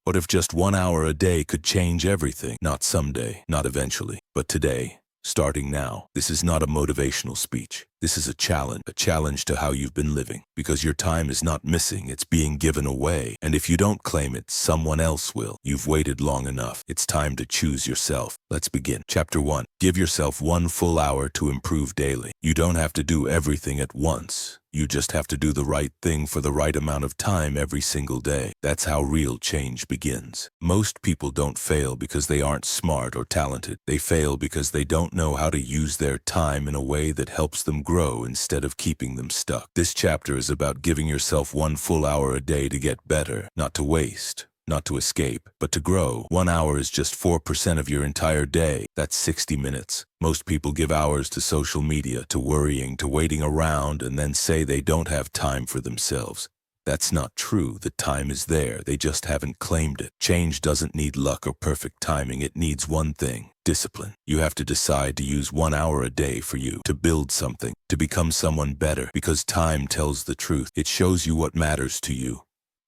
What if just 1 hour a day could change everything? Not someday, not eventually, but today. Starting now. This is not a motivational speech. This is a challenge to how you've been living. Because your time is not missing, it's being given away. And if you don't claim it, someone else will. You've waited long enough. It's time to choose yourself. Let's begin. Chapter 1. Give yourself 1 full hour to improve daily. You don't have to do everything at once. You just have to do the right thing for the right amount of time every single day. That's how real change begins. Most people don't fail because they aren't smart or talented. They fail because they don't know how to use their time in a way that helps them grow instead of keeping them stuck. This chapter is about giving yourself 1 full hour a day to get better, not to waste. Not to escape, but to grow. 1 hour is just 4% of your entire day. That's 60 minutes. Most people give hours to social media, to worrying, to waiting around, and then say they don't have time for themselves. That's not true. The time is there. They just haven't claimed it. Change doesn't need luck or perfect timing. It needs one thing: discipline. You have to decide to use 1 hour a day for you, to build something, to become someone better, because time tells the truth. It shows you what matters to you.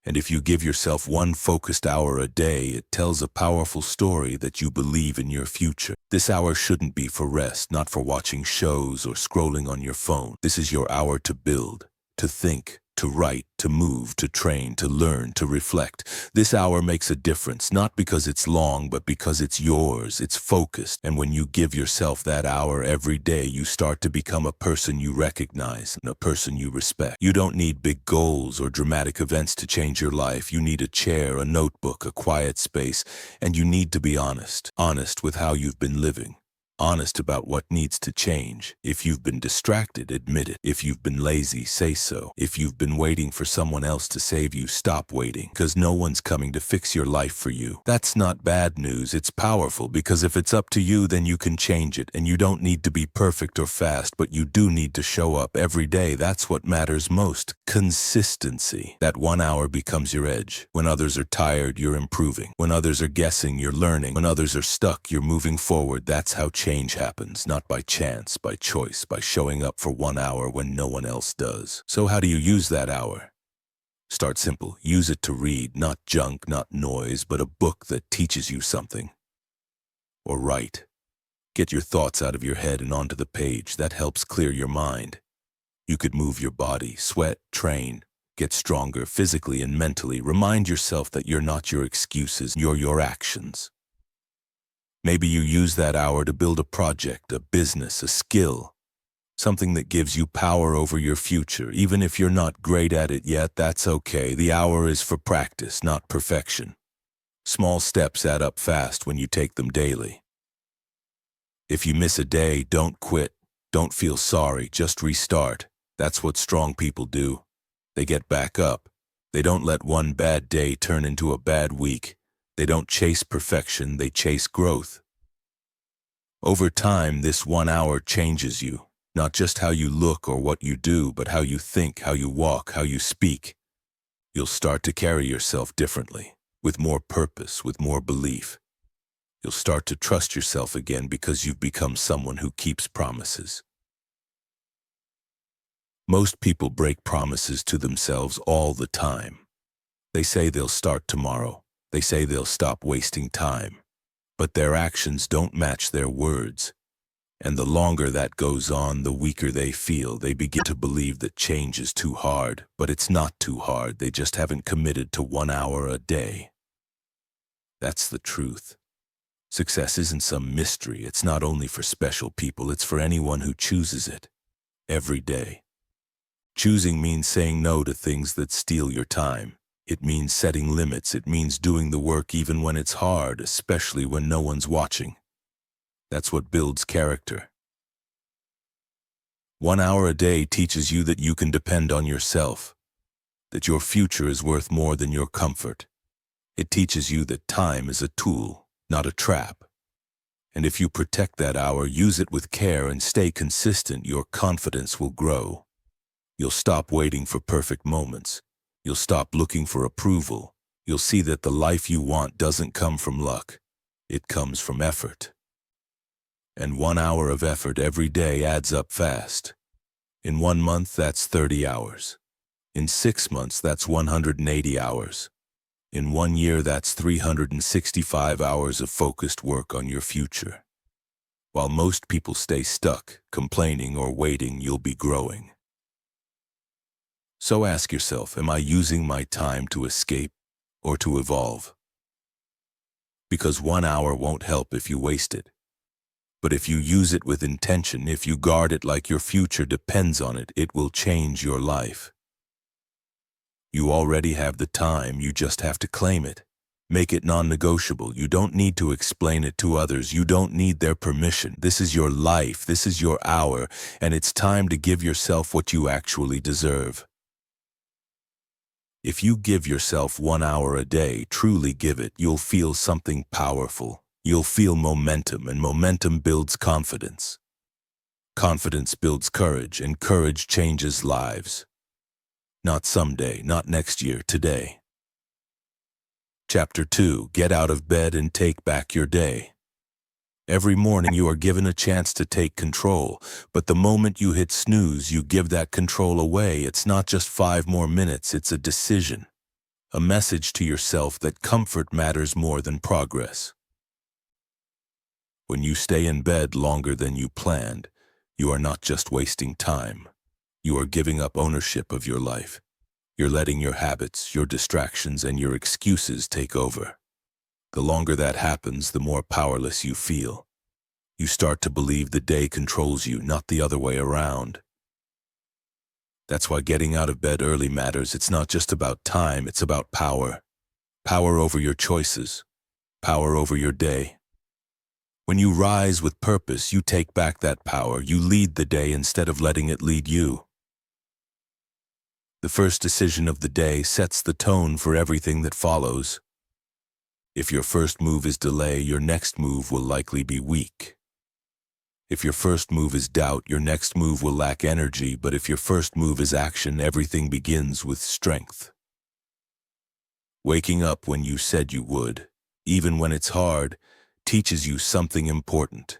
And if you give yourself 1 focused hour a day, it tells a powerful story that you believe in your future. This hour shouldn't be for rest, not for watching shows or scrolling on your phone. This is your hour to build, to think, to write, to move, to train, to learn, to reflect. This hour makes a difference, not because it's long, but because it's yours, it's focused. And when you give yourself that hour every day, you start to become a person you recognize and a person you respect. You don't need big goals or dramatic events to change your life. You need a chair, a notebook, a quiet space, and you need to be honest. Honest with how you've been living. Honest about what needs to change. If you've been distracted, admit it. If you've been lazy, say so. If you've been waiting for someone else to save you, stop waiting, because no one's coming to fix your life for you. That's not bad news, it's powerful, because if it's up to you, then you can change it, and you don't need to be perfect or fast, but you do need to show up every day. That's what matters most. Consistency. That 1 hour becomes your edge. When others are tired, you're improving. When others are guessing, you're learning. When others are stuck, you're moving forward. That's how change happens, not by chance, by choice, by showing up for 1 hour when no one else does. So how do you use that hour? Start simple. Use it to read, not junk, not noise, but a book that teaches you something. Or write. Get your thoughts out of your head and onto the page. That helps clear your mind. You could move your body, sweat, train, get stronger physically and mentally. Remind yourself that you're not your excuses, you're your actions. Maybe you use that hour to build a project, a business, a skill, something that gives you power over your future. Even if you're not great at it yet, that's okay. The hour is for practice, not perfection. Small steps add up fast when you take them daily. If you miss a day, don't quit. Don't feel sorry, just restart. That's what strong people do. They get back up. They don't let one bad day turn into a bad week. They don't chase perfection, they chase growth. Over time, this 1 hour changes you. Not just how you look or what you do, but how you think, how you walk, how you speak. You'll start to carry yourself differently, with more purpose, with more belief. You'll start to trust yourself again because you've become someone who keeps promises. Most people break promises to themselves all the time. They say they'll start tomorrow. They say they'll stop wasting time, but their actions don't match their words. And the longer that goes on, the weaker they feel. They begin to believe that change is too hard, but it's not too hard. They just haven't committed to 1 hour a day. That's the truth. Success isn't some mystery. It's not only for special people. It's for anyone who chooses it every day. Choosing means saying no to things that steal your time. It means setting limits. It means doing the work even when it's hard, especially when no one's watching. That's what builds character. 1 hour a day teaches you that you can depend on yourself, that your future is worth more than your comfort. It teaches you that time is a tool, not a trap. And if you protect that hour, use it with care, and stay consistent, your confidence will grow. You'll stop waiting for perfect moments. You'll stop looking for approval. You'll see that the life you want doesn't come from luck. It comes from effort. And 1 hour of effort every day adds up fast. In 1 month, that's 30 hours. In 6 months, that's 180 hours. In 1 year, that's 365 hours of focused work on your future. While most people stay stuck, complaining or waiting, you'll be growing. So ask yourself, am I using my time to escape or to evolve? Because 1 hour won't help if you waste it. But if you use it with intention, if you guard it like your future depends on it, it will change your life. You already have the time, you just have to claim it. Make it non-negotiable. You don't need to explain it to others. You don't need their permission. This is your life, this is your hour, and it's time to give yourself what you actually deserve. If you give yourself 1 hour a day, truly give it, you'll feel something powerful. You'll feel momentum, and momentum builds confidence. Confidence builds courage, and courage changes lives. Not someday, not next year, today. Chapter 2. Get out of bed and take back your day. Every morning you are given a chance to take control, but the moment you hit snooze, you give that control away. It's not just 5 more minutes, it's a decision. A message to yourself that comfort matters more than progress. When you stay in bed longer than you planned, you are not just wasting time. You are giving up ownership of your life. You're letting your habits, your distractions, and your excuses take over. The longer that happens, the more powerless you feel. You start to believe the day controls you, not the other way around. That's why getting out of bed early matters. It's not just about time, it's about power. Power over your choices. Power over your day. When you rise with purpose, you take back that power. You lead the day instead of letting it lead you. The first decision of the day sets the tone for everything that follows. If your first move is delay, your next move will likely be weak. If your first move is doubt, your next move will lack energy. But if your first move is action, everything begins with strength. Waking up when you said you would, even when it's hard, teaches you something important.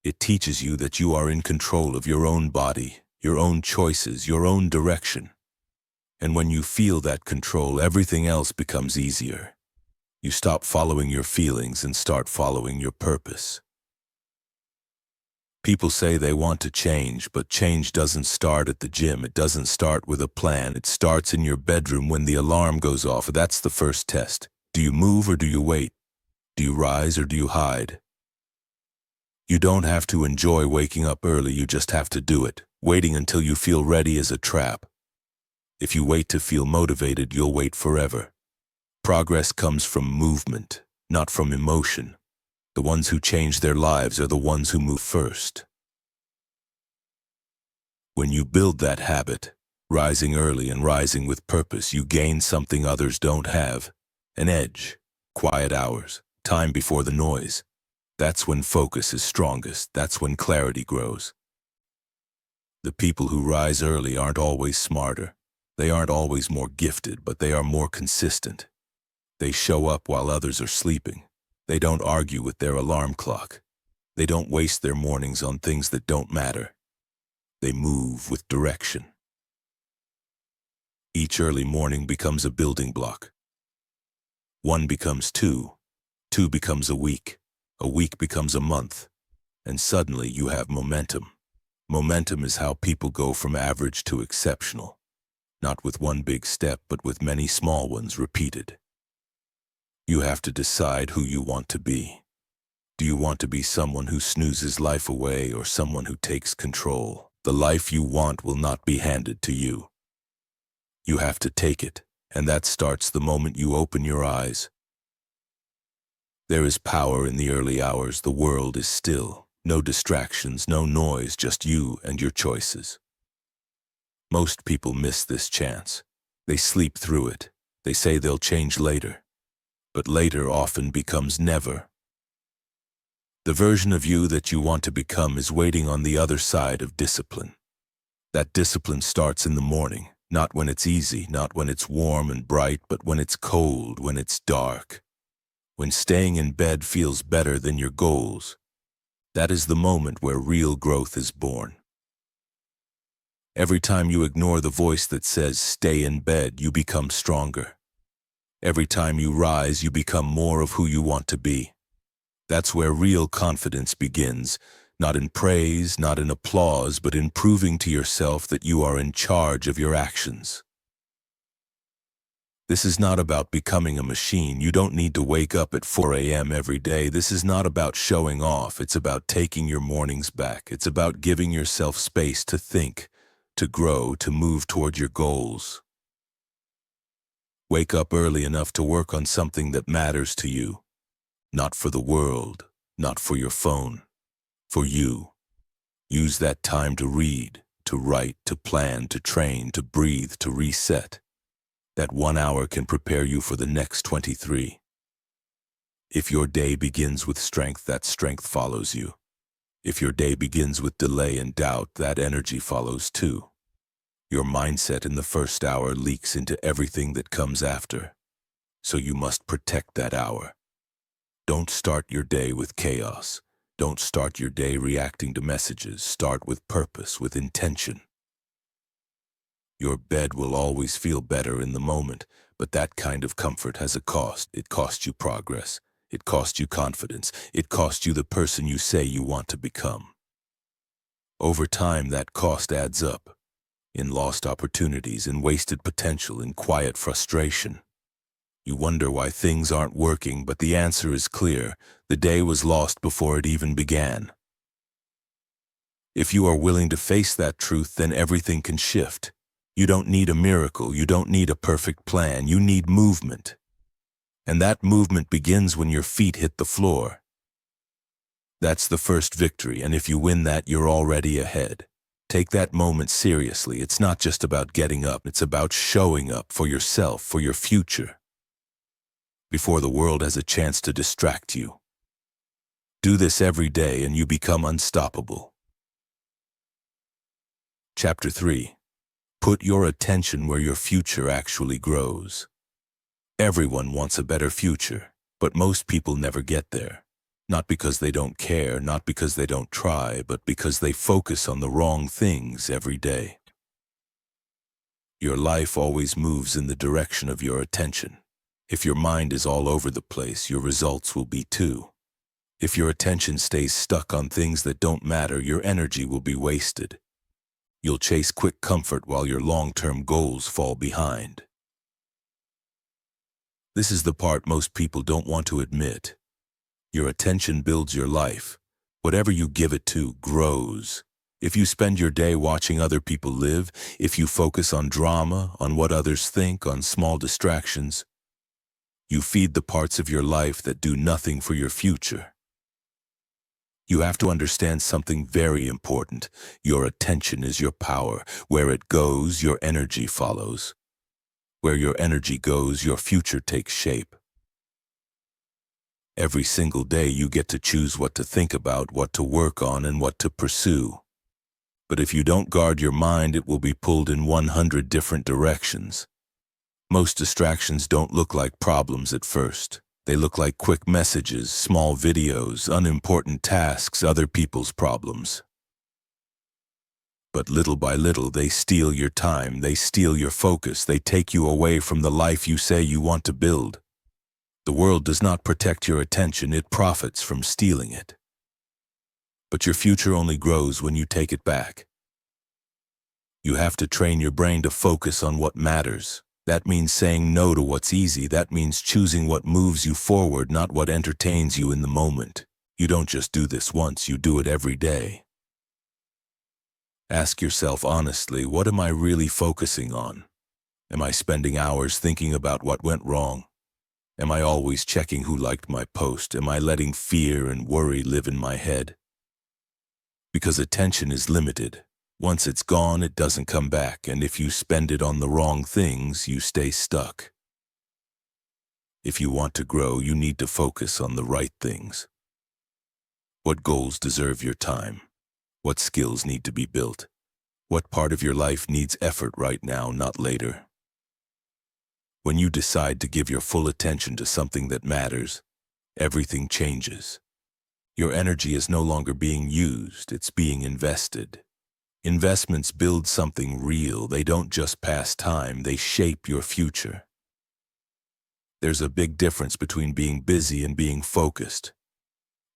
It teaches you that you are in control of your own body, your own choices, your own direction. And when you feel that control, everything else becomes easier. You stop following your feelings and start following your purpose. People say they want to change, but change doesn't start at the gym. It doesn't start with a plan. It starts in your bedroom when the alarm goes off. That's the first test. Do you move or do you wait? Do you rise or do you hide? You don't have to enjoy waking up early, you just have to do it. Waiting until you feel ready is a trap. If you wait to feel motivated, you'll wait forever. Progress comes from movement, not from emotion. The ones who change their lives are the ones who move first. When you build that habit, rising early and rising with purpose, you gain something others don't have. An edge, quiet hours, time before the noise. That's when focus is strongest. That's when clarity grows. The people who rise early aren't always smarter. They aren't always more gifted, but they are more consistent. They show up while others are sleeping. They don't argue with their alarm clock. They don't waste their mornings on things that don't matter. They move with direction. Each early morning becomes a building block. 1 becomes 2. 2 becomes a week becomes a month, and suddenly you have momentum. Momentum is how people go from average to exceptional, not with one big step, but with many small ones repeated. You have to decide who you want to be. Do you want to be someone who snoozes life away or someone who takes control? The life you want will not be handed to you. You have to take it, and that starts the moment you open your eyes. There is power in the early hours. The world is still. No distractions, no noise, just you and your choices. Most people miss this chance. They sleep through it. They say they'll change later. But later often becomes never. The version of you that you want to become is waiting on the other side of discipline. That discipline starts in the morning, not when it's easy, not when it's warm and bright, but when it's cold, when it's dark. When staying in bed feels better than your goals. That is the moment where real growth is born. Every time you ignore the voice that says, stay in bed, you become stronger. Every time you rise, you become more of who you want to be. That's where real confidence begins, not in praise, not in applause, but in proving to yourself that you are in charge of your actions. This is not about becoming a machine. You don't need to wake up at 4 a.m. every day. This is not about showing off. It's about taking your mornings back. It's about giving yourself space to think, to grow, to move toward your goals. Wake up early enough to work on something that matters to you. Not for the world, not for your phone, for you. Use that time to read, to write, to plan, to train, to breathe, to reset. That 1 hour can prepare you for the next 23. If your day begins with strength, that strength follows you. If your day begins with delay and doubt, that energy follows too. Your mindset in the first hour leaks into everything that comes after. So you must protect that hour. Don't start your day with chaos. Don't start your day reacting to messages. Start with purpose, with intention. Your bed will always feel better in the moment, but that kind of comfort has a cost. It costs you progress. It costs you confidence. It costs you the person you say you want to become. Over time, that cost adds up. In lost opportunities, in wasted potential, in quiet frustration. You wonder why things aren't working, but the answer is clear. The day was lost before it even began. If you are willing to face that truth, then everything can shift. You don't need a miracle. You don't need a perfect plan. You need movement. And that movement begins when your feet hit the floor. That's the first victory, and if you win that, you're already ahead. Take that moment seriously. It's not just about getting up. It's about showing up for yourself, for your future, before the world has a chance to distract you. Do this every day and you become unstoppable. Chapter 3. Put your attention where your future actually grows. Everyone wants a better future, but most people never get there. Not because they don't care, not because they don't try, but because they focus on the wrong things every day. Your life always moves in the direction of your attention. If your mind is all over the place, your results will be too. If your attention stays stuck on things that don't matter, your energy will be wasted. You'll chase quick comfort while your long-term goals fall behind. This is the part most people don't want to admit. Your attention builds your life. Whatever you give it to grows. If you spend your day watching other people live, if you focus on drama, on what others think, on small distractions, you feed the parts of your life that do nothing for your future. You have to understand something very important. Your attention is your power. Where it goes, your energy follows. Where your energy goes, your future takes shape. Every single day you get to choose what to think about, what to work on, and what to pursue. But if you don't guard your mind, it will be pulled in 100 different directions. Most distractions don't look like problems at first. They look like quick messages, small videos, unimportant tasks, other people's problems. But little by little, they steal your time, they steal your focus, they take you away from the life you say you want to build. The world does not protect your attention, it profits from stealing it. But your future only grows when you take it back. You have to train your brain to focus on what matters. That means saying no to what's easy. That means choosing what moves you forward, not what entertains you in the moment. You don't just do this once, you do it every day. Ask yourself honestly, what am I really focusing on? Am I spending hours thinking about what went wrong? Am I always checking who liked my post? Am I letting fear and worry live in my head? Because attention is limited. Once it's gone, it doesn't come back, and if you spend it on the wrong things, you stay stuck. If you want to grow, you need to focus on the right things. What goals deserve your time? What skills need to be built? What part of your life needs effort right now, not later? When you decide to give your full attention to something that matters, everything changes. Your energy is no longer being used, it's being invested. Investments build something real. They don't just pass time, they shape your future. There's a big difference between being busy and being focused.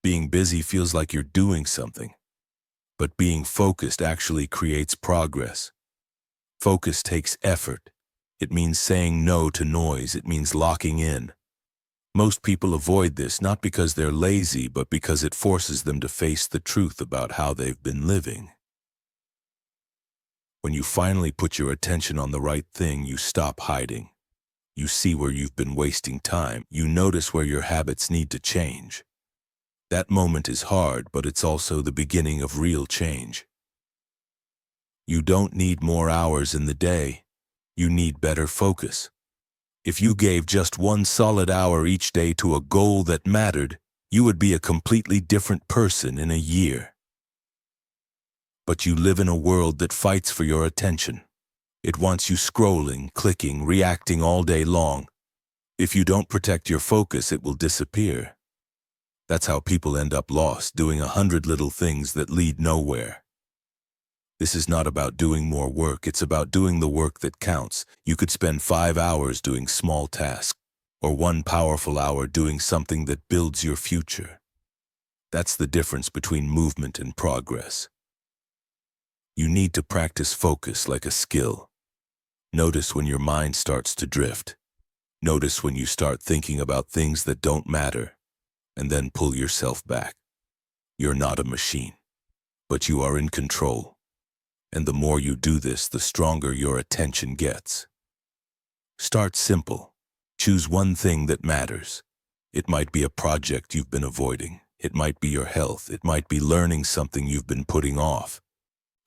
Being busy feels like you're doing something, but being focused actually creates progress. Focus takes effort. It means saying no to noise. It means locking in. Most people avoid this not because they're lazy, but because it forces them to face the truth about how they've been living. When you finally put your attention on the right thing, you stop hiding. You see where you've been wasting time. You notice where your habits need to change. That moment is hard, but it's also the beginning of real change. You don't need more hours in the day. You need better focus. If you gave just 1 solid hour each day to a goal that mattered, you would be a completely different person in a year. But you live in a world that fights for your attention. It wants you scrolling, clicking, reacting all day long. If you don't protect your focus, it will disappear. That's how people end up lost, doing 100 little things that lead nowhere. This is not about doing more work, it's about doing the work that counts. You could spend 5 hours doing small tasks, or 1 powerful hour doing something that builds your future. That's the difference between movement and progress. You need to practice focus like a skill. Notice when your mind starts to drift. Notice when you start thinking about things that don't matter, and then pull yourself back. You're not a machine, but you are in control. And the more you do this, the stronger your attention gets. Start simple. Choose one thing that matters. It might be a project you've been avoiding. It might be your health. It might be learning something you've been putting off.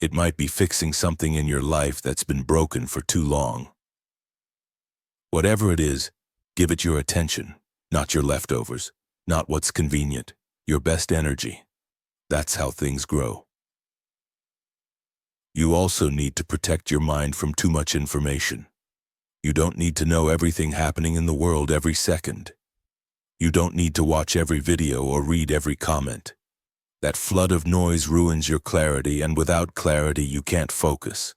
It might be fixing something in your life that's been broken for too long. Whatever it is, give it your attention, not your leftovers, not what's convenient, your best energy. That's how things grow. You also need to protect your mind from too much information. You don't need to know everything happening in the world every second. You don't need to watch every video or read every comment. That flood of noise ruins your clarity, and without clarity, you can't focus.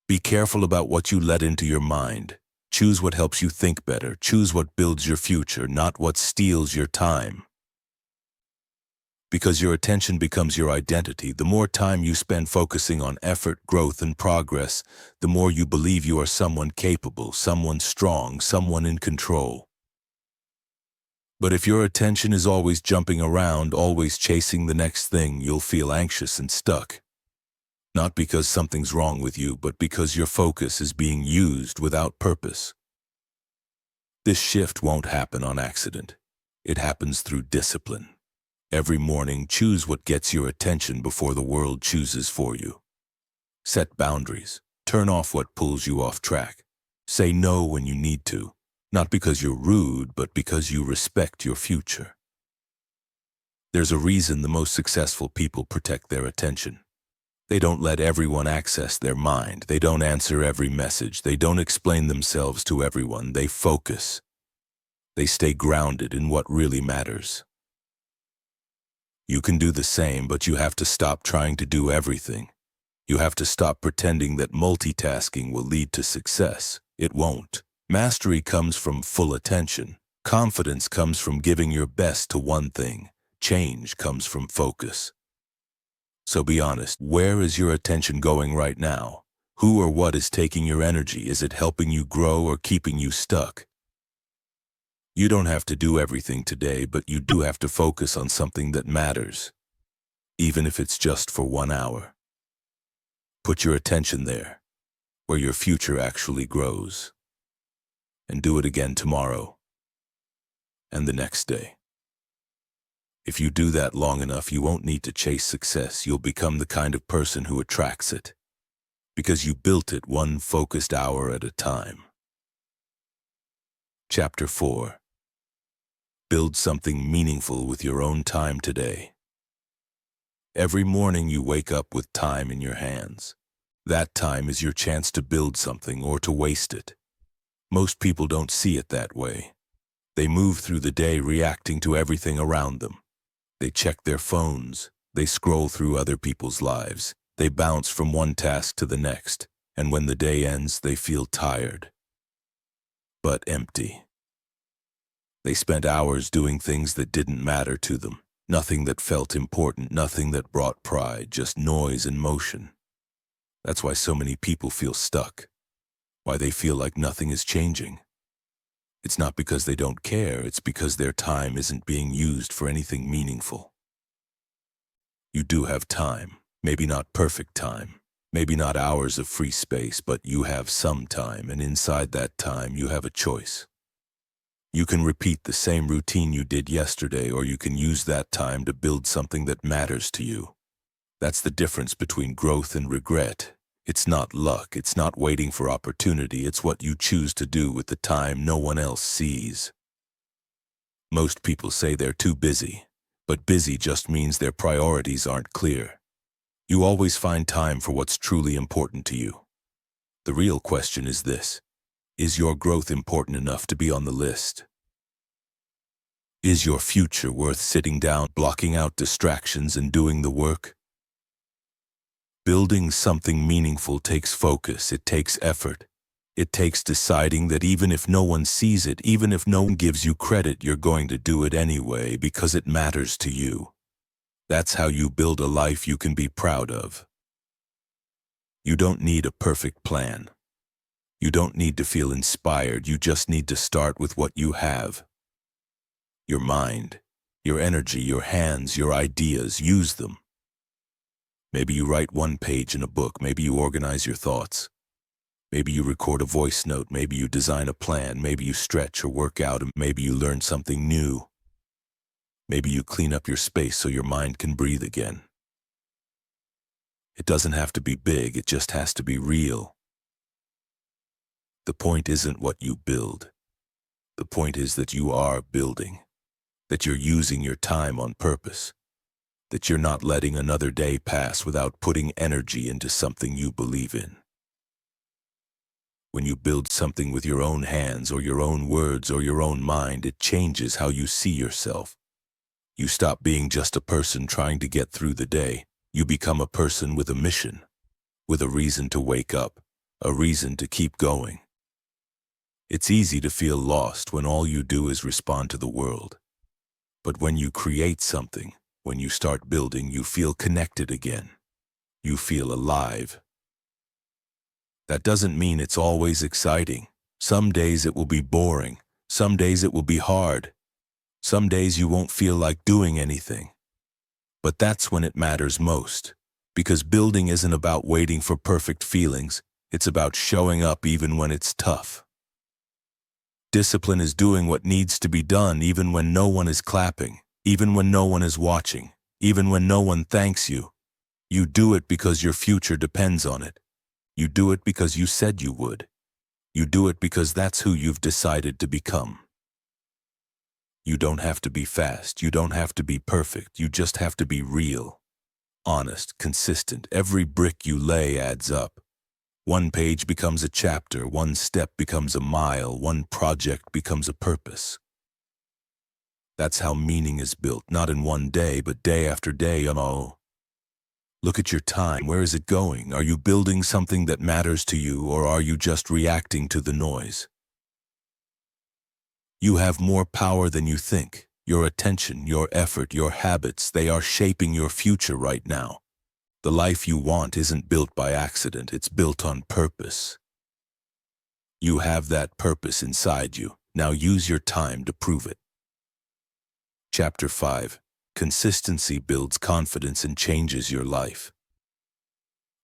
Be careful about what you let into your mind. Choose what helps you think better. Choose what builds your future, not what steals your time. Because your attention becomes your identity, the more time you spend focusing on effort, growth, and progress, the more you believe you are someone capable, someone strong, someone in control. But if your attention is always jumping around, always chasing the next thing, you'll feel anxious and stuck. Not because something's wrong with you, but because your focus is being used without purpose. This shift won't happen on accident. It happens through discipline. Every morning, choose what gets your attention before the world chooses for you. Set boundaries. Turn off what pulls you off track. Say no when you need to. Not because you're rude, but because you respect your future. There's a reason the most successful people protect their attention. They don't let everyone access their mind. They don't answer every message. They don't explain themselves to everyone. They focus. They stay grounded in what really matters. You can do the same, but you have to stop trying to do everything. You have to stop pretending that multitasking will lead to success. It won't. Mastery comes from full attention. Confidence comes from giving your best to one thing. Change comes from focus. So be honest, where is your attention going right now? Who or what is taking your energy? Is it helping you grow or keeping you stuck? You don't have to do everything today, but you do have to focus on something that matters, even if it's just for 1 hour. Put your attention there, where your future actually grows. And do it again tomorrow, and the next day. If you do that long enough, you won't need to chase success. You'll become the kind of person who attracts it, because you built it 1 focused hour at a time. Chapter 4. Build something meaningful with your own time today. Every morning you wake up with time in your hands. That time is your chance to build something or to waste it. Most people don't see it that way. They move through the day reacting to everything around them. They check their phones. They scroll through other people's lives. They bounce from one task to the next. And when the day ends, they feel tired, but empty. They spent hours doing things that didn't matter to them. Nothing that felt important, nothing that brought pride, just noise and motion. That's why so many people feel stuck. Why they feel like nothing is changing. It's not because they don't care, it's because their time isn't being used for anything meaningful. You do have time, maybe not perfect time, maybe not hours of free space, but you have some time, and inside that time you have a choice. You can repeat the same routine you did yesterday, or you can use that time to build something that matters to you. That's the difference between growth and regret. It's not luck, it's not waiting for opportunity, it's what you choose to do with the time no one else sees. Most people say they're too busy, but busy just means their priorities aren't clear. You always find time for what's truly important to you. The real question is this: is your growth important enough to be on the list? Is your future worth sitting down, blocking out distractions, and doing the work? Building something meaningful takes focus, it takes effort. It takes deciding that even if no one sees it, even if no one gives you credit, you're going to do it anyway because it matters to you. That's how you build a life you can be proud of. You don't need a perfect plan. You don't need to feel inspired, you just need to start with what you have. Your mind, your energy, your hands, your ideas, use them. Maybe you write one page in a book, maybe you organize your thoughts. Maybe you record a voice note, maybe you design a plan, maybe you stretch or work out, and maybe you learn something new. Maybe you clean up your space so your mind can breathe again. It doesn't have to be big, it just has to be real. The point isn't what you build. The point is that you are building, that you're using your time on purpose, that you're not letting another day pass without putting energy into something you believe in. When you build something with your own hands or your own words or your own mind, it changes how you see yourself. You stop being just a person trying to get through the day. You become a person with a mission, with a reason to wake up, a reason to keep going. It's easy to feel lost when all you do is respond to the world. But when you create something, when you start building, you feel connected again. You feel alive. That doesn't mean it's always exciting. Some days it will be boring. Some days it will be hard. Some days you won't feel like doing anything. But that's when it matters most. Because building isn't about waiting for perfect feelings. It's about showing up even when it's tough. Discipline is doing what needs to be done even when no one is clapping, even when no one is watching, even when no one thanks you. You do it because your future depends on it. You do it because you said you would. You do it because that's who you've decided to become. You don't have to be fast. You don't have to be perfect. You just have to be real, honest, consistent. Every brick you lay adds up. One page becomes a chapter. One step becomes a mile. One project becomes a purpose. That's how meaning is built, not in one day, but day after day. Look at your time. Where is it going? Are you building something that matters to you, or are you just reacting to the noise? You have more power than you think. Your attention, your effort, your habits, they are shaping your future right now. The life you want isn't built by accident, it's built on purpose. You have that purpose inside you. Now use your time to prove it. Chapter 5. Consistency builds confidence and changes your life.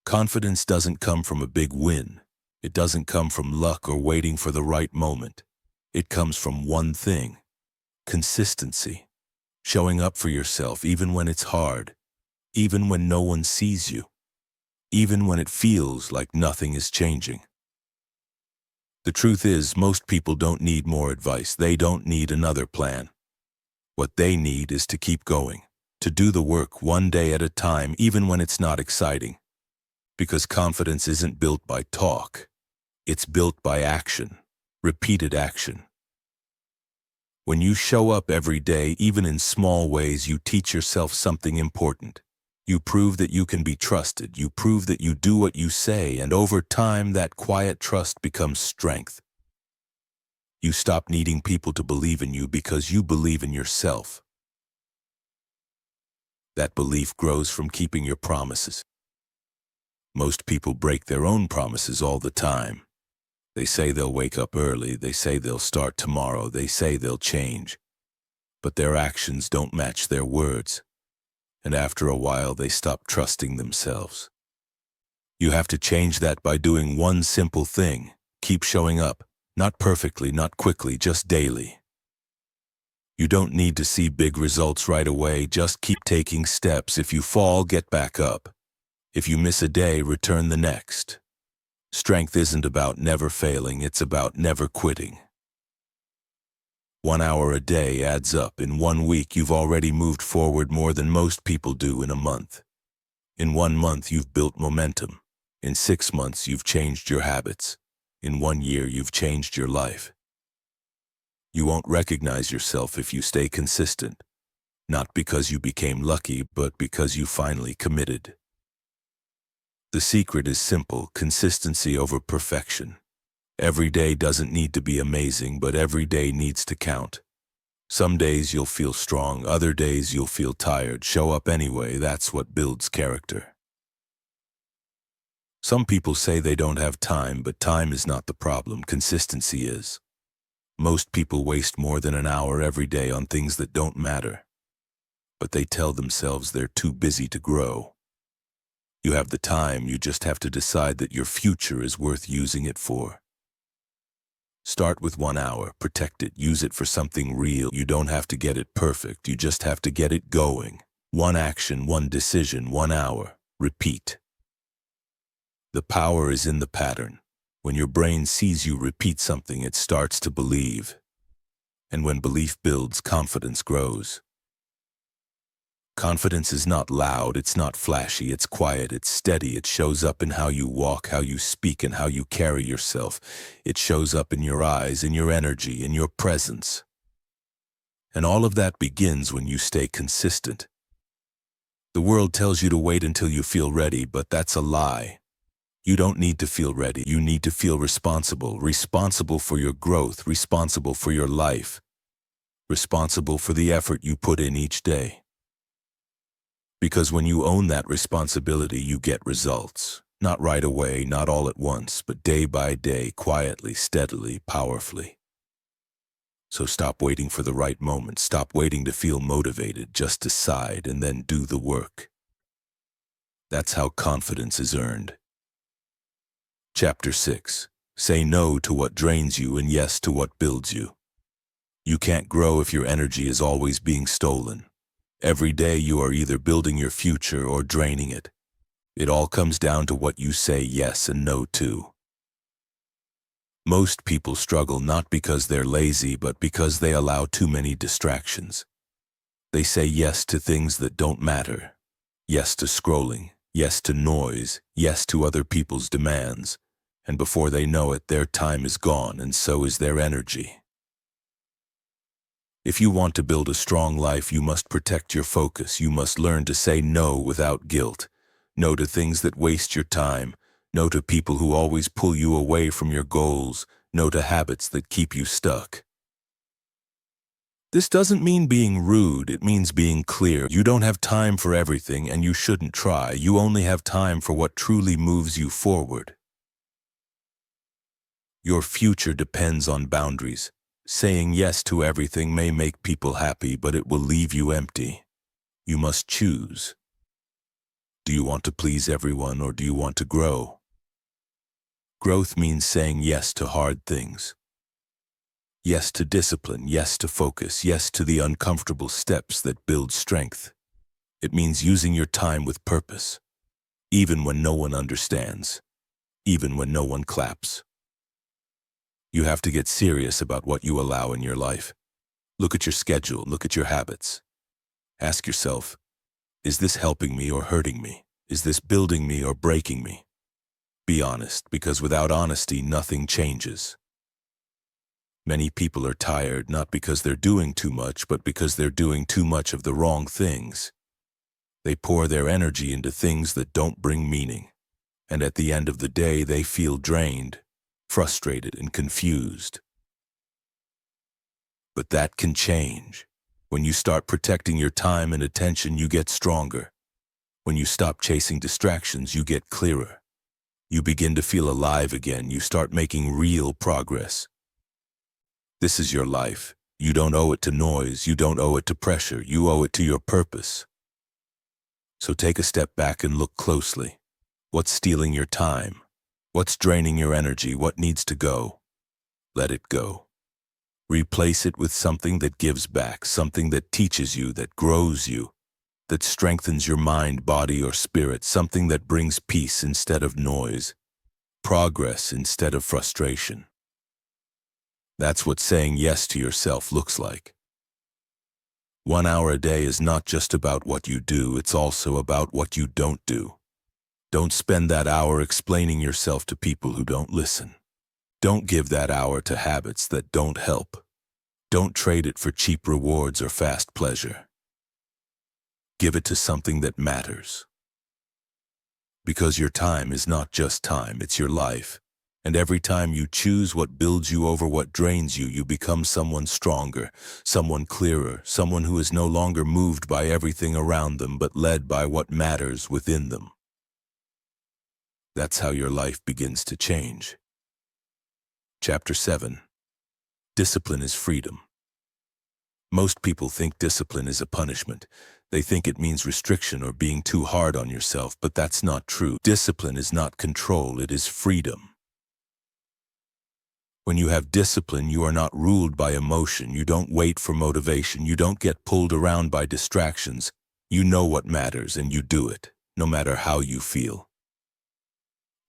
Confidence doesn't come from a big win. It doesn't come from luck or waiting for the right moment. It comes from one thing: consistency. Showing up for yourself even when it's hard, even when no one sees you, even when it feels like nothing is changing. The truth is, most people don't need more advice. They don't need another plan. What they need is to keep going, to do the work one day at a time, even when it's not exciting. Because confidence isn't built by talk. It's built by action, repeated action. When you show up every day, even in small ways, you teach yourself something important. You prove that you can be trusted. You prove that you do what you say, and over time, that quiet trust becomes strength. You stop needing people to believe in you because you believe in yourself. That belief grows from keeping your promises. Most people break their own promises all the time. They say they'll wake up early, they say they'll start tomorrow, they say they'll change. But their actions don't match their words. And after a while, they stop trusting themselves. You have to change that by doing one simple thing. Keep showing up. Not perfectly, not quickly, just daily. You don't need to see big results right away, just keep taking steps. If you fall, get back up. If you miss a day, return the next. Strength isn't about never failing, it's about never quitting. 1 hour a day adds up. In 1 week, you've already moved forward more than most people do in a month. In 1 month, you've built momentum. In 6 months, you've changed your habits. In 1 year, you've changed your life. You won't recognize yourself if you stay consistent. Not because you became lucky, but because you finally committed. The secret is simple: consistency over perfection. Every day doesn't need to be amazing, but every day needs to count. Some days you'll feel strong, other days you'll feel tired. Show up anyway, that's what builds character. Some people say they don't have time, but time is not the problem, consistency is. Most people waste more than an hour every day on things that don't matter. But they tell themselves they're too busy to grow. You have the time, you just have to decide that your future is worth using it for. Start with 1 hour, protect it, use it for something real. You don't have to get it perfect, you just have to get it going. 1 action, 1 decision, 1 hour. Repeat. The power is in the pattern. When your brain sees you repeat something, it starts to believe. And when belief builds, confidence grows. Confidence is not loud, it's not flashy, it's quiet, it's steady. It shows up in how you walk, how you speak, and how you carry yourself. It shows up in your eyes, in your energy, in your presence. And all of that begins when you stay consistent. The world tells you to wait until you feel ready, but that's a lie. You don't need to feel ready, you need to feel responsible. Responsible for your growth, responsible for your life. Responsible for the effort you put in each day. Because when you own that responsibility, you get results. Not right away, not all at once, but day by day, quietly, steadily, powerfully. So stop waiting for the right moment. Stop waiting to feel motivated. Just decide and then do the work. That's how confidence is earned. Chapter 6. Say no to what drains you and yes to what builds you. You can't grow if your energy is always being stolen. Every day you are either building your future or draining it. It all comes down to what you say yes and no to. Most people struggle not because they're lazy, but because they allow too many distractions. They say yes to things that don't matter. Yes to scrolling, yes to noise, yes to other people's demands. And before they know it, their time is gone, and so is their energy. If you want to build a strong life, you must protect your focus. You must learn to say no without guilt. No to things that waste your time. No to people who always pull you away from your goals. No to habits that keep you stuck. This doesn't mean being rude, it means being clear. You don't have time for everything, and you shouldn't try. You only have time for what truly moves you forward. Your future depends on boundaries. Saying yes to everything may make people happy, but it will leave you empty. You must choose. Do you want to please everyone, or do you want to grow? Growth means saying yes to hard things. Yes to discipline, yes to focus, yes to the uncomfortable steps that build strength. It means using your time with purpose, even when no one understands, even when no one claps. You have to get serious about what you allow in your life. Look at your schedule, look at your habits. Ask yourself, is this helping me or hurting me? Is this building me or breaking me? Be honest, because without honesty, nothing changes. Many people are tired not because they're doing too much, but because they're doing too much of the wrong things. They pour their energy into things that don't bring meaning. And at the end of the day, they feel drained, frustrated, and confused. But that can change. When you start protecting your time and attention, you get stronger. When you stop chasing distractions, you get clearer. You begin to feel alive again. You start making real progress. This is your life. You don't owe it to noise. You don't owe it to pressure. You owe it to your purpose. So take a step back and look closely. What's stealing your time? What's draining your energy? What needs to go? Let it go. Replace it with something that gives back, something that teaches you, that grows you, that strengthens your mind, body, or spirit, something that brings peace instead of noise, progress instead of frustration. That's what saying yes to yourself looks like. 1 hour a day is not just about what you do, it's also about what you don't do. Don't spend that hour explaining yourself to people who don't listen. Don't give that hour to habits that don't help. Don't trade it for cheap rewards or fast pleasure. Give it to something that matters. Because your time is not just time, it's your life. And every time you choose what builds you over what drains you, you become someone stronger, someone clearer, someone who is no longer moved by everything around them, but led by what matters within them. That's how your life begins to change. Chapter 7. Discipline is freedom. Most people think discipline is a punishment. They think it means restriction or being too hard on yourself, but that's not true. Discipline is not control, it is freedom. When you have discipline, you are not ruled by emotion. You don't wait for motivation. You don't get pulled around by distractions. You know what matters and you do it, no matter how you feel.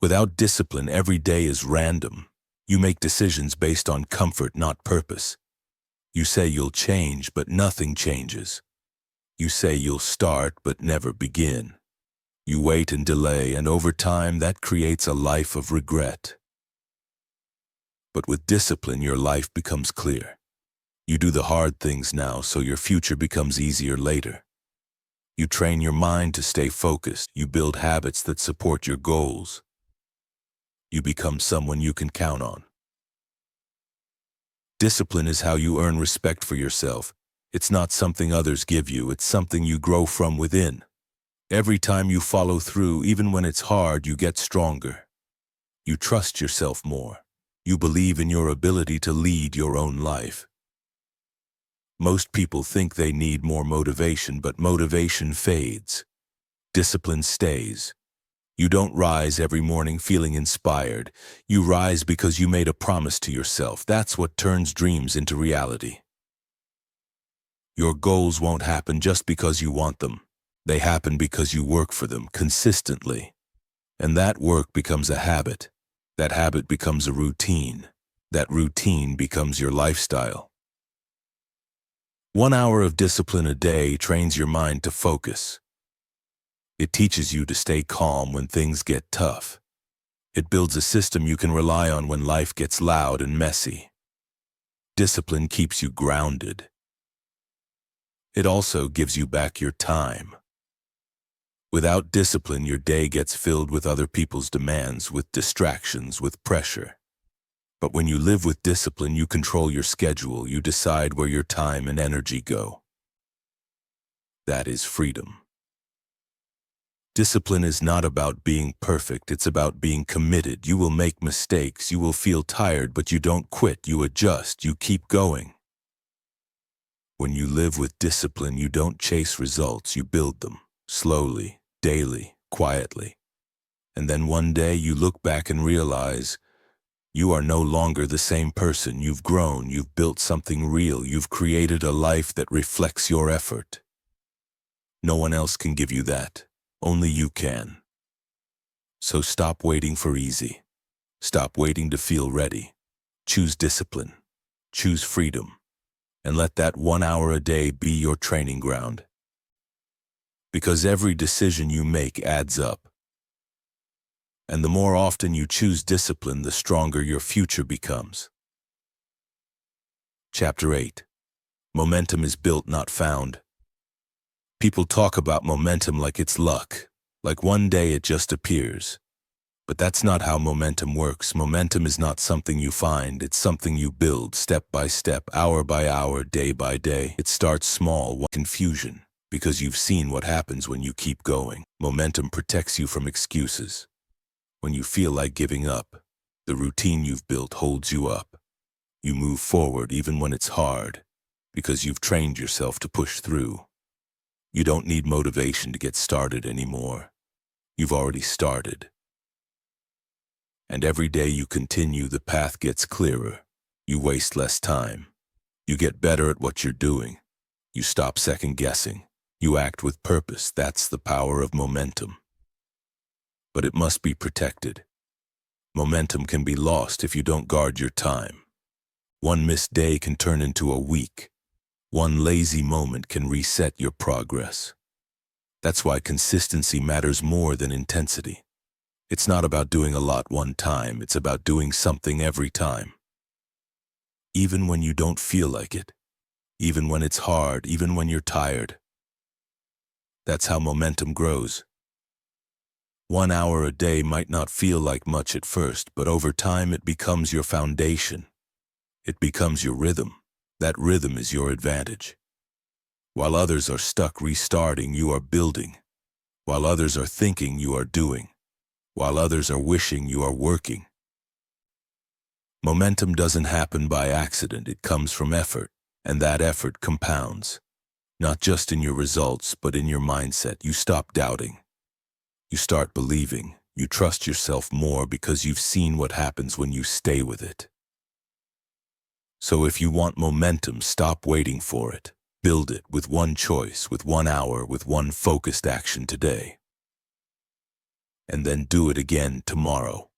Without discipline, every day is random. You make decisions based on comfort, not purpose. You say you'll change, but nothing changes. You say you'll start, but never begin. You wait and delay, and over time, that creates a life of regret. But with discipline, your life becomes clear. You do the hard things now, so your future becomes easier later. You train your mind to stay focused. You build habits that support your goals. You become someone you can count on. Discipline is how you earn respect for yourself. It's not something others give you, it's something you grow from within. Every time you follow through, even when it's hard, you get stronger. You trust yourself more. You believe in your ability to lead your own life. Most people think they need more motivation, but motivation fades. Discipline stays. You don't rise every morning feeling inspired. You rise because you made a promise to yourself. That's what turns dreams into reality. Your goals won't happen just because you want them. They happen because you work for them consistently. And that work becomes a habit. That habit becomes a routine. That routine becomes your lifestyle. 1 hour of discipline a day trains your mind to focus. It teaches you to stay calm when things get tough. It builds a system you can rely on when life gets loud and messy. Discipline keeps you grounded. It also gives you back your time. Without discipline, your day gets filled with other people's demands, with distractions, with pressure. But when you live with discipline, you control your schedule. You decide where your time and energy go. That is freedom. Discipline is not about being perfect, it's about being committed. You will make mistakes, you will feel tired, but you don't quit, you adjust, you keep going. When you live with discipline, you don't chase results, you build them, slowly, daily, quietly. And then one day you look back and realize you are no longer the same person. You've grown, you've built something real, you've created a life that reflects your effort. No one else can give you that. Only you can. So stop waiting for easy. Stop waiting to feel ready. Choose discipline. Choose freedom. And let that 1 hour a day be your training ground. Because every decision you make adds up. And the more often you choose discipline, the stronger your future becomes. Chapter 8. Momentum is built, not found. People talk about momentum like it's luck, like one day it just appears. But that's not how momentum works. Momentum is not something you find. It's something you build step by step, hour by hour, day by day. It starts small, confusion, because you've seen what happens when you keep going. Momentum protects you from excuses. When you feel like giving up, the routine you've built holds you up. You move forward even when it's hard, because you've trained yourself to push through. You don't need motivation to get started anymore. You've already started. And every day you continue, the path gets clearer. You waste less time. You get better at what you're doing. You stop second-guessing. You act with purpose. That's the power of momentum. But it must be protected. Momentum can be lost if you don't guard your time. One missed day can turn into a week. One lazy moment can reset your progress. That's why consistency matters more than intensity. It's not about doing a lot one time, it's about doing something every time. Even when you don't feel like it, even when it's hard, even when you're tired. That's how momentum grows. 1 hour a day might not feel like much at first, but over time it becomes your foundation. It becomes your rhythm. That rhythm is your advantage. While others are stuck restarting, you are building. While others are thinking, you are doing. While others are wishing, you are working. Momentum doesn't happen by accident. It comes from effort, and that effort compounds. Not just in your results, but in your mindset. You stop doubting. You start believing. You trust yourself more because you've seen what happens when you stay with it. So if you want momentum, stop waiting for it. Build it with one choice, with 1 hour, with one focused action today. And then do it again tomorrow.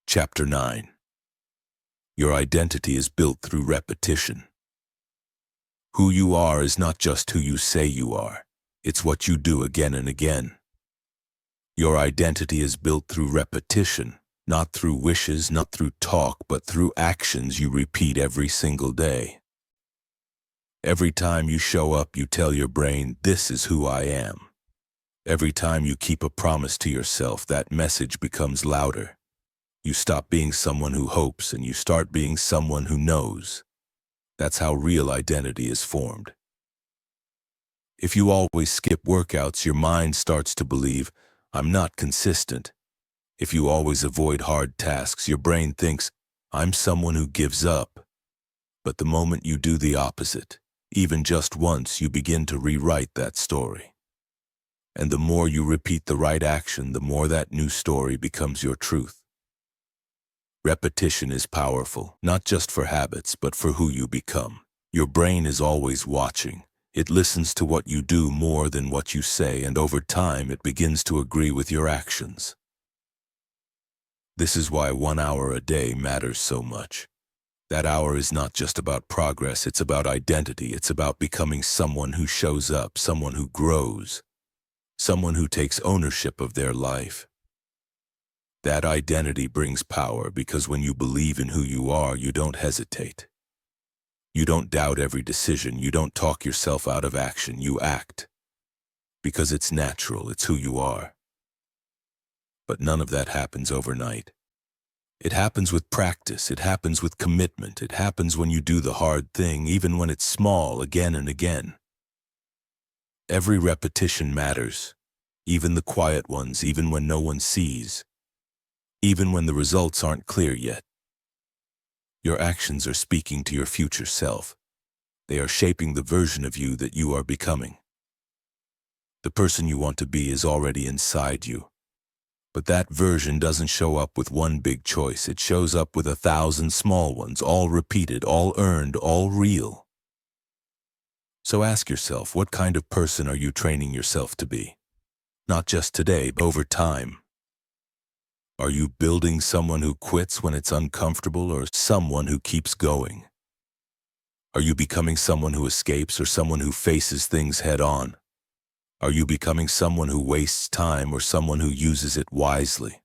Chapter 9. Your identity is built through repetition. Who you are is not just who you say you are. It's what you do again and again. Your identity is built through repetition, not through wishes, not through talk, but through actions you repeat every single day. Every time you show up, you tell your brain, "This is who I am." Every time you keep a promise to yourself, that message becomes louder. You stop being someone who hopes and you start being someone who knows. That's how real identity is formed. If you always skip workouts, your mind starts to believe, "I'm not consistent." If you always avoid hard tasks, your brain thinks, "I'm someone who gives up." But the moment you do the opposite, even just once, you begin to rewrite that story. And the more you repeat the right action, the more that new story becomes your truth. Repetition is powerful, not just for habits, but for who you become. Your brain is always watching. It listens to what you do more than what you say, and over time it begins to agree with your actions. This is why 1 hour a day matters so much. That hour is not just about progress, it's about identity. It's about becoming someone who shows up, someone who grows, someone who takes ownership of their life. That identity brings power because when you believe in who you are, you don't hesitate. You don't doubt every decision. You don't talk yourself out of action. You act. Because it's natural. It's who you are. But none of that happens overnight. It happens with practice. It happens with commitment. It happens when you do the hard thing, even when it's small, again and again. Every repetition matters. Even the quiet ones, even when no one sees. Even when the results aren't clear yet. Your actions are speaking to your future self. They are shaping the version of you that you are becoming. The person you want to be is already inside you. But that version doesn't show up with one big choice. It shows up with 1,000 small ones, all repeated, all earned, all real. So ask yourself, what kind of person are you training yourself to be? Not just today, but over time. Are you building someone who quits when it's uncomfortable or someone who keeps going? Are you becoming someone who escapes or someone who faces things head on? Are you becoming someone who wastes time or someone who uses it wisely?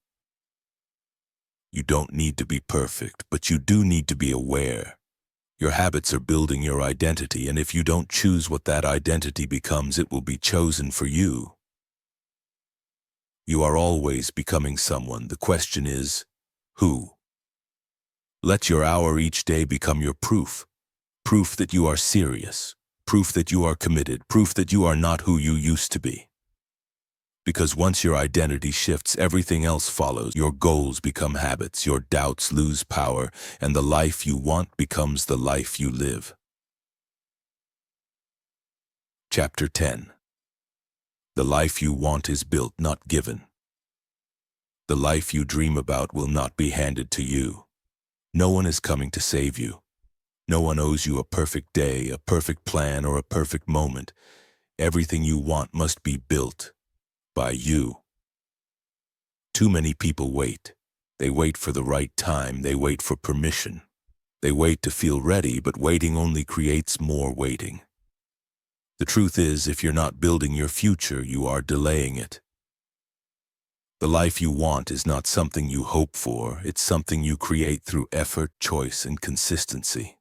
You don't need to be perfect, but you do need to be aware. Your habits are building your identity, and if you don't choose what that identity becomes, it will be chosen for you. You are always becoming someone. The question is, who? Let your hour each day become your proof. Proof that you are serious. Proof that you are committed. Proof that you are not who you used to be. Because once your identity shifts, everything else follows. Your goals become habits, your doubts lose power, and the life you want becomes the life you live. Chapter 10. The life you want is built, not given. The life you dream about will not be handed to you. No one is coming to save you. No one owes you a perfect day, a perfect plan, or a perfect moment. Everything you want must be built by you. Too many people wait. They wait for the right time. They wait for permission. They wait to feel ready, but waiting only creates more waiting. The truth is, if you're not building your future, you are delaying it. The life you want is not something you hope for. It's something you create through effort, choice, and consistency.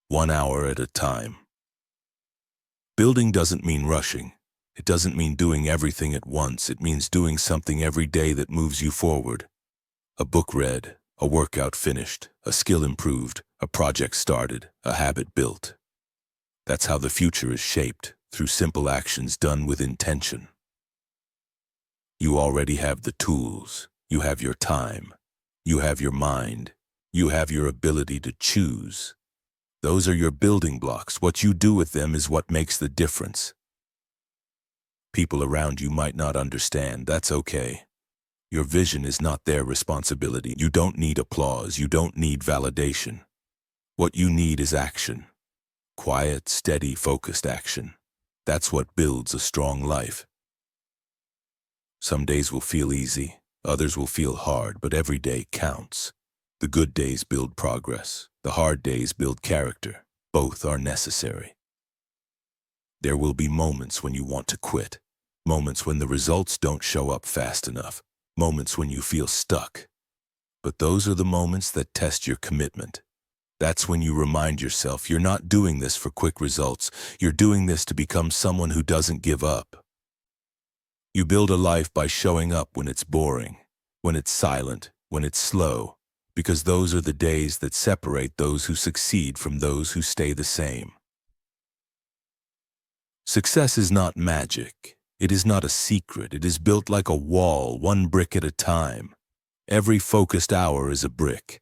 1 hour at a time. Building doesn't mean rushing. It doesn't mean doing everything at once. It means doing something every day that moves you forward. A book read, a workout finished, a skill improved, a project started, a habit built. That's how the future is shaped, through simple actions done with intention. You already have the tools. You have your time. You have your mind. You have your ability to choose. Those are your building blocks. What you do with them is what makes the difference. People around you might not understand. That's okay. Your vision is not their responsibility. You don't need applause. You don't need validation. What you need is action. Quiet, steady, focused action. That's what builds a strong life. Some days will feel easy. Others will feel hard, but every day counts. The good days build progress. The hard days build character. Both are necessary. There will be moments when you want to quit. Moments when the results don't show up fast enough. Moments when you feel stuck. But those are the moments that test your commitment. That's when you remind yourself you're not doing this for quick results. You're doing this to become someone who doesn't give up. You build a life by showing up when it's boring, when it's silent, when it's slow, because those are the days that separate those who succeed from those who stay the same. Success is not magic. It is not a secret. It is built like a wall, one brick at a time. Every focused hour is a brick.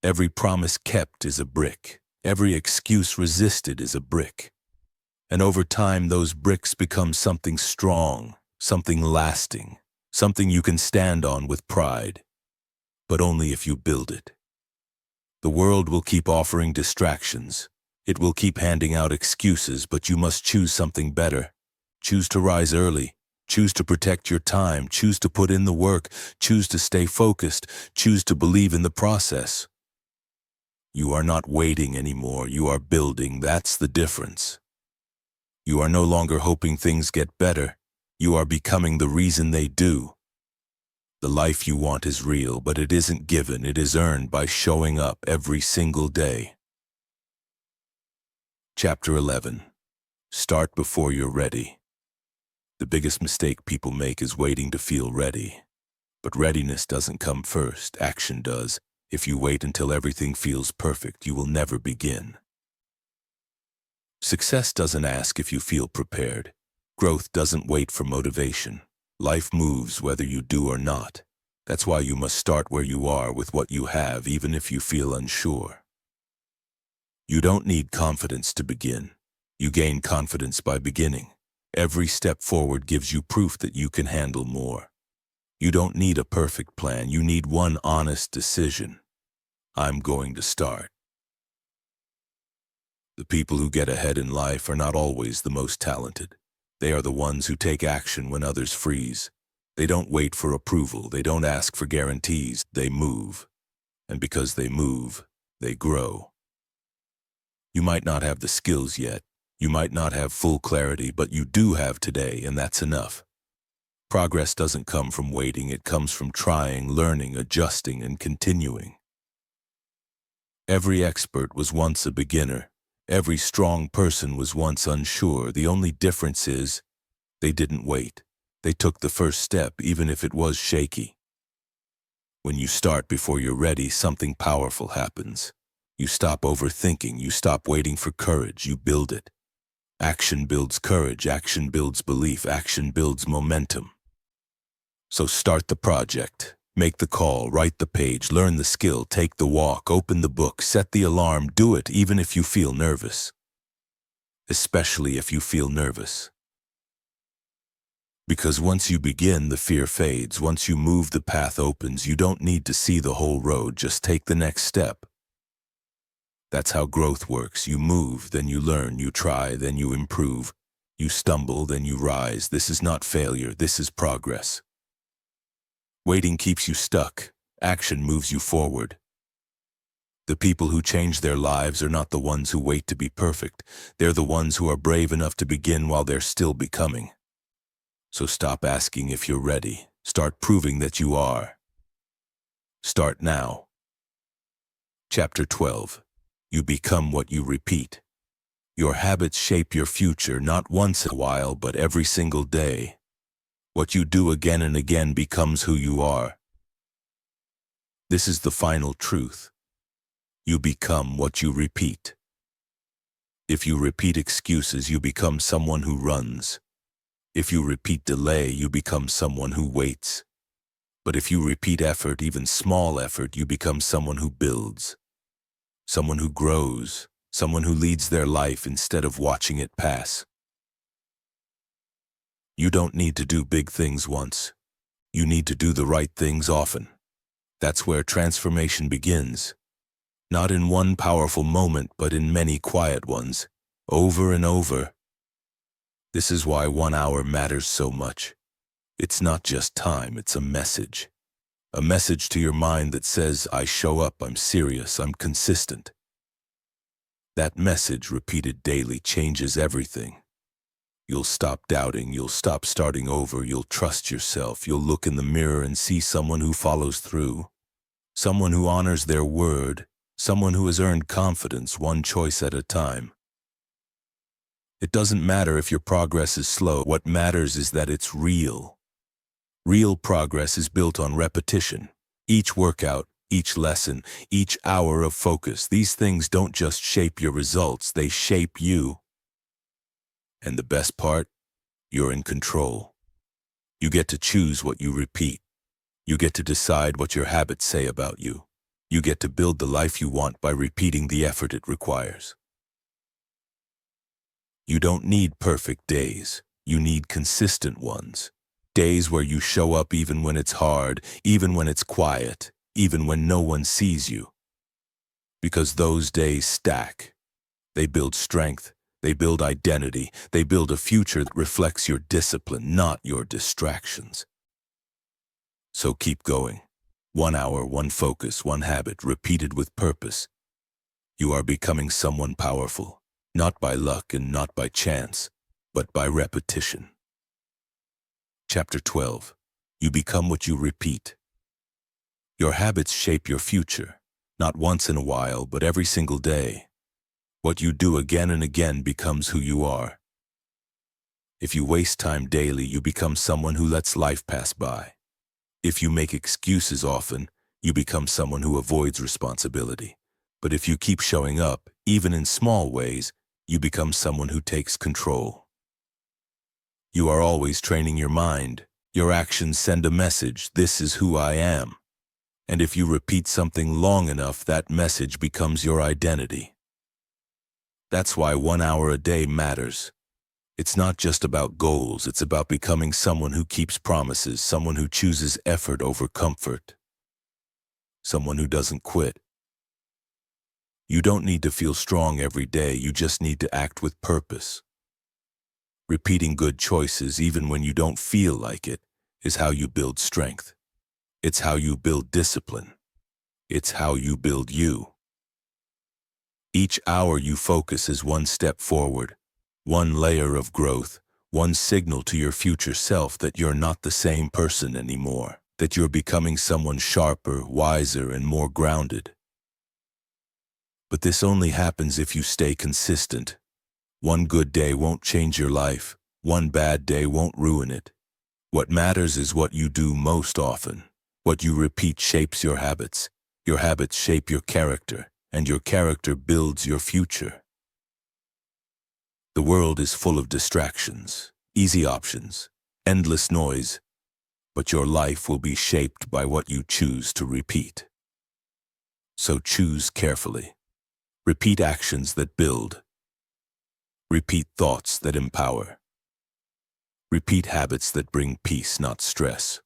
Every promise kept is a brick. Every excuse resisted is a brick. And over time, those bricks become something strong, something lasting, something you can stand on with pride. But only if you build it. The world will keep offering distractions. It will keep handing out excuses, but you must choose something better. Choose to rise early. Choose to protect your time. Choose to put in the work. Choose to stay focused. Choose to believe in the process. You are not waiting anymore. You are building. That's the difference. You are no longer hoping things get better. You are becoming the reason they do. The life you want is real, but it isn't given. It is earned by showing up every single day. Chapter 11. Start before you're ready. The biggest mistake people make is waiting to feel ready. But readiness doesn't come first. Action does. If you wait until everything feels perfect, you will never begin. Success doesn't ask if you feel prepared. Growth doesn't wait for motivation. Life moves whether you do or not. That's why you must start where you are with what you have, even if you feel unsure. You don't need confidence to begin. You gain confidence by beginning. Every step forward gives you proof that you can handle more. You don't need a perfect plan. You need one honest decision. I'm going to start. The people who get ahead in life are not always the most talented. They are the ones who take action when others freeze. They don't wait for approval. They don't ask for guarantees. They move. And because they move, they grow. You might not have the skills yet. You might not have full clarity, but you do have today, and that's enough. Progress doesn't come from waiting. It comes from trying, learning, adjusting, and continuing. Every expert was once a beginner. Every strong person was once unsure. The only difference is they didn't wait. They took the first step, even if it was shaky. When you start before you're ready, something powerful happens. You stop overthinking, you stop waiting for courage, you build it. Action builds courage, action builds belief, action builds momentum. So start the project, make the call, write the page, learn the skill, take the walk, open the book, set the alarm, do it even if you feel nervous. Especially if you feel nervous. Because once you begin, the fear fades. Once you move, the path opens. You don't need to see the whole road, just take the next step. That's how growth works. You move, then you learn, you try, then you improve. You stumble, then you rise. This is not failure, this is progress. Waiting keeps you stuck. Action moves you forward. The people who change their lives are not the ones who wait to be perfect. They're the ones who are brave enough to begin while they're still becoming. So stop asking if you're ready. Start proving that you are. Start now. Chapter 12. You become what you repeat. Your habits shape your future, not once in a while, but every single day. What you do again and again becomes who you are. This is the final truth. You become what you repeat. If you repeat excuses, you become someone who runs. If you repeat delay, you become someone who waits. But if you repeat effort, even small effort, you become someone who builds. Someone who grows. Someone who leads their life instead of watching it pass. You don't need to do big things once. You need to do the right things often. That's where transformation begins. Not in one powerful moment, but in many quiet ones, over and over. This is why 1 hour matters so much. It's not just time, it's a message. A message to your mind that says, I show up, I'm serious, I'm consistent. That message, repeated daily, changes everything. You'll stop doubting, you'll stop starting over, you'll trust yourself, you'll look in the mirror and see someone who follows through, someone who honors their word, someone who has earned confidence one choice at a time. It doesn't matter if your progress is slow, what matters is that it's real. Real progress is built on repetition. Each workout, each lesson, each hour of focus, these things don't just shape your results, they shape you. And the best part, you're in control. You get to choose what you repeat. You get to decide what your habits say about you. You get to build the life you want by repeating the effort it requires. You don't need perfect days. You need consistent ones. Days where you show up even when it's hard, even when it's quiet, even when no one sees you. Because those days stack. They build strength. They build identity. They build a future that reflects your discipline, not your distractions. So keep going. 1 hour, one focus, one habit, repeated with purpose. You are becoming someone powerful, not by luck and not by chance, but by repetition. Chapter 12. You become what you repeat. Your habits shape your future, not once in a while, but every single day. What you do again and again becomes who you are. If you waste time daily, you become someone who lets life pass by. If you make excuses often, you become someone who avoids responsibility. But if you keep showing up, even in small ways, you become someone who takes control. You are always training your mind. Your actions send a message, this is who I am. And if you repeat something long enough, that message becomes your identity. That's why 1 hour a day matters. It's not just about goals, it's about becoming someone who keeps promises, someone who chooses effort over comfort, someone who doesn't quit. You don't need to feel strong every day, you just need to act with purpose. Repeating good choices, even when you don't feel like it, is how you build strength. It's how you build discipline. It's how you build you. Each hour you focus is one step forward, one layer of growth, one signal to your future self that you're not the same person anymore, that you're becoming someone sharper, wiser, and more grounded. But this only happens if you stay consistent. One good day won't change your life. One bad day won't ruin it. What matters is what you do most often. What you repeat shapes your habits shape your character, and your character builds your future. The world is full of distractions, easy options, endless noise, but your life will be shaped by what you choose to repeat. So choose carefully. Repeat actions that build. Repeat thoughts that empower. Repeat habits that bring peace, not stress.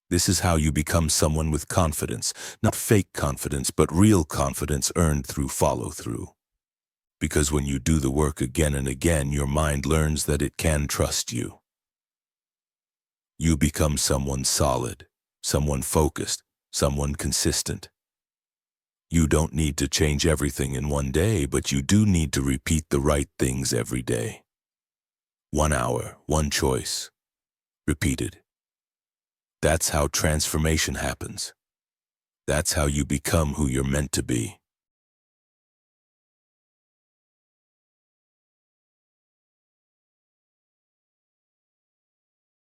This is how you become someone with confidence, not fake confidence, but real confidence earned through follow-through. Because when you do the work again and again, your mind learns that it can trust you. You become someone solid, someone focused, someone consistent. You don't need to change everything in one day, but you do need to repeat the right things every day. 1 hour, one choice. Repeated. That's how transformation happens. That's how you become who you're meant to be.